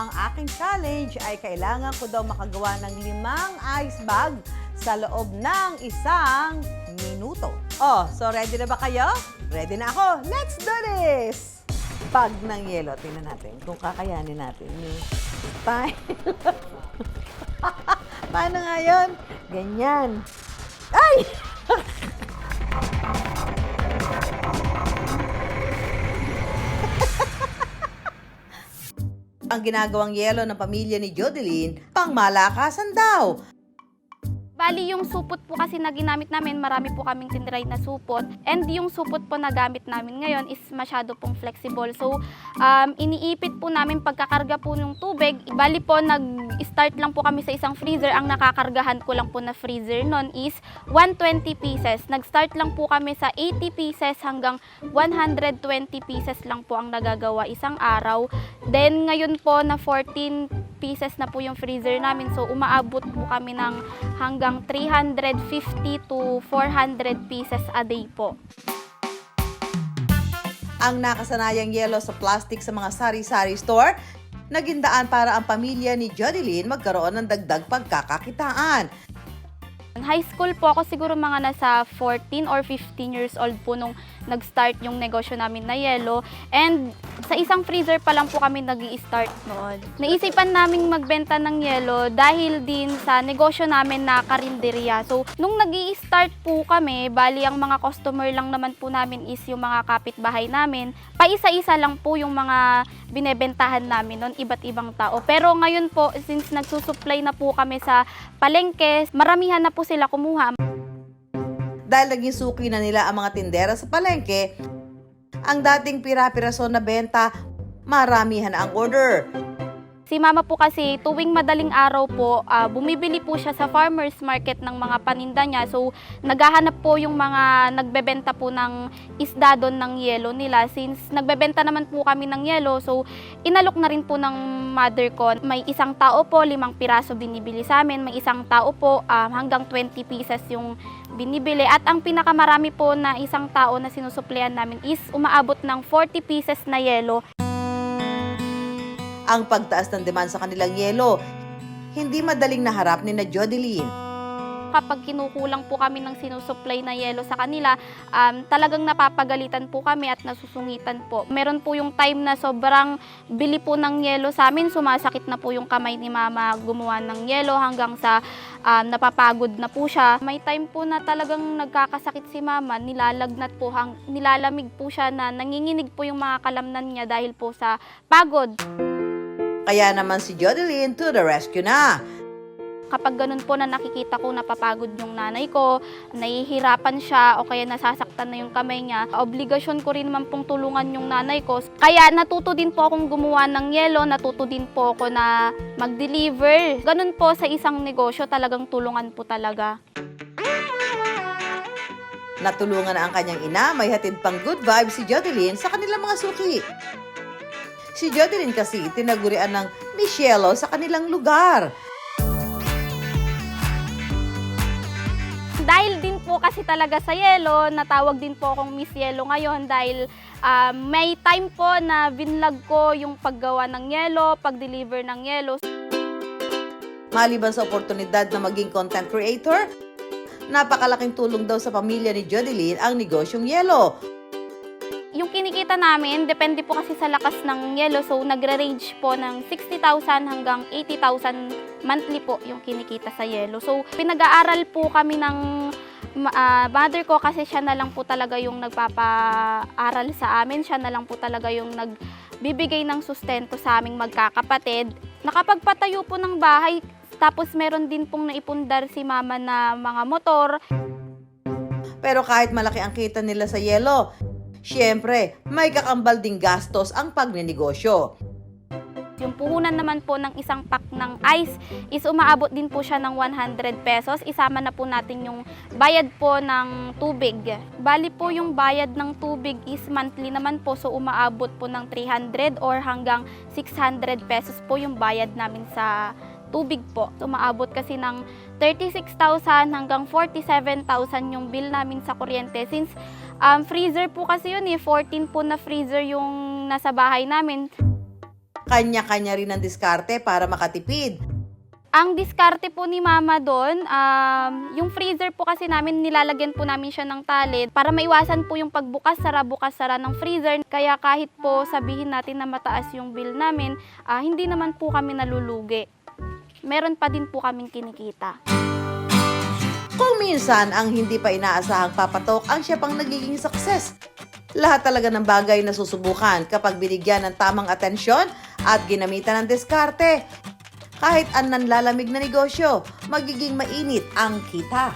ang aking challenge ay kailangan ko daw makagawa ng 5 ice bag sa loob ng 1 minuto. Oh, so ready na ba kayo? Ready na ako. Let's do this! Bag ng yelo. Tingnan natin kung kakayanin natin yung style. Paano nga yun? Ganyan. Ay! Ang ginagawang yelo ng pamilya ni Jodeline, pangmalakasan daw. Bali, yung supot po kasi na ginamit namin, marami po kaming tinry na supot. And yung supot po na gamit namin ngayon is masyado pong flexible. So, iniipit po namin pagkakarga po ng tubig. Bali po, nag-start lang po kami sa isang freezer. Ang nakakargahan ko lang po na freezer nun is 120 pieces. Nag-start lang po kami sa 80 pieces hanggang 120 pieces lang po ang nagagawa isang araw. Then, ngayon po na 14 pieces na po yung freezer namin. So, umaabot po kami ng hanggang 350 to 400 pieces a day po. Ang nakasanayang yelo sa plastic sa mga sari-sari store, naging daan para ang pamilya ni Jodeline magkaroon ng dagdag pagkakakitaan. High school po ako, siguro mga nasa 14 or 15 years old po nung nag-start yung negosyo namin na yelo. And sa isang freezer pa lang po kami nag-i-start noon. Naisipan naming magbenta ng yelo dahil din sa negosyo namin na karinderya. So, nung nag-i-start po kami, bali ang mga customer lang naman po namin is yung mga kapitbahay namin. Paisa-isa lang po yung mga binebentahan namin noon, iba't ibang tao. Pero ngayon po, since nagsusupply na po kami sa palengke, maramihan na po sila kumuha. Dahil naging suki na nila ang mga tindera sa palengke, ang dating pira-piraso na benta, maramihan na ang order. Si mama po kasi tuwing madaling araw po, bumibili po siya sa farmer's market ng mga paninda niya. So, naghahanap po yung mga nagbebenta po ng isda doon ng yelo nila. Since nagbebenta naman po kami ng yelo, so inalok na rin po ng mother ko. May isang tao po, 5 piraso binibili sa amin. May isang tao po, hanggang 20 pieces yung binibili. At ang pinakamarami po na isang tao na sinusuplian namin is umaabot ng 40 pieces na yelo. Ang pagtaas ng demand sa kanilang yelo, hindi madaling naharap ni na Jodeline. Kapag kinukulang po kami ng sinusupply na yelo sa kanila, talagang napapagalitan po kami at nasusungitan po. Meron po yung time na sobrang bili po ng yelo sa amin, sumasakit na po yung kamay ni mama gumawa ng yelo hanggang sa napapagod na po siya. May time po na talagang nagkakasakit si mama, nilalagnat po, nilalamig po siya na nanginginig po yung mga kalamnan niya dahil po sa pagod. Kaya naman si Jodeline to the rescue na. Kapag ganun po na nakikita ko napapagod yung nanay ko, nahihirapan siya o kaya nasasaktan na yung kamay niya, obligasyon ko rin naman pong tulungan yung nanay ko. Kaya natuto din po akong gumawa ng yelo, natuto din po ako na mag-deliver. Ganun po sa isang negosyo, talagang tulungan po talaga. Natulungan na ang kanyang ina, may hatid pang good vibes si Jodeline sa kanilang mga suki. Si Jodeline kasi tinagurian ng Miss Yelo sa kanilang lugar. Dahil din po kasi talaga sa yelo, natawag din po akong Miss Yelo ngayon dahil may time po na binlog ko yung paggawa ng yelo, pag-deliver ng yelo. Maliban sa oportunidad na maging content creator, napakalaking tulong daw sa pamilya ni Jodeline ang negosyong yelo. Yung kinikita namin, depende po kasi sa lakas ng yelo. So, nagre-range po ng 60,000 hanggang 80,000 monthly po yung kinikita sa yelo. So, pinag-aaral po kami ng mother ko kasi siya na lang po talaga yung nagpapaaral sa amin. Siya na lang po talaga yung nagbibigay ng sustento sa aming magkakapatid. Nakapagpatayo po ng bahay, tapos meron din pong naipundar si mama na mga motor. Pero kahit malaki ang kita nila sa yelo, siyempre, may kakambal ding gastos ang pagnenegosyo. Yung puhunan naman po ng isang pack ng ice is umaabot din po siya ng 100 pesos. Isama na po natin yung bayad po ng tubig. Bali po yung bayad ng tubig is monthly naman po. So umaabot po ng 300 or hanggang 600 pesos po yung bayad namin sa tubig po. Umaabot kasi ng 36,000 hanggang 47,000 yung bill namin sa kuryente. Since freezer po kasi yun 14 po na freezer yung nasa bahay namin. kanya-kanya rin ang diskarte para makatipid. Ang diskarte po ni Mama doon, yung freezer po kasi namin, nilalagyan po namin siya ng tali para maiwasan po yung bukas sara ng freezer. Kaya kahit po sabihin natin na mataas yung bill namin, hindi naman po kami nalulugi. Meron pa din po kaming kinikita. Kung minsan ang hindi pa inaasahang papatok ang siya pang nagiging success. Lahat talaga ng bagay na susubukan kapag binigyan ng tamang atensyon at ginamitan ng diskarte. Kahit ang nanlalamig na negosyo, magiging mainit ang kita.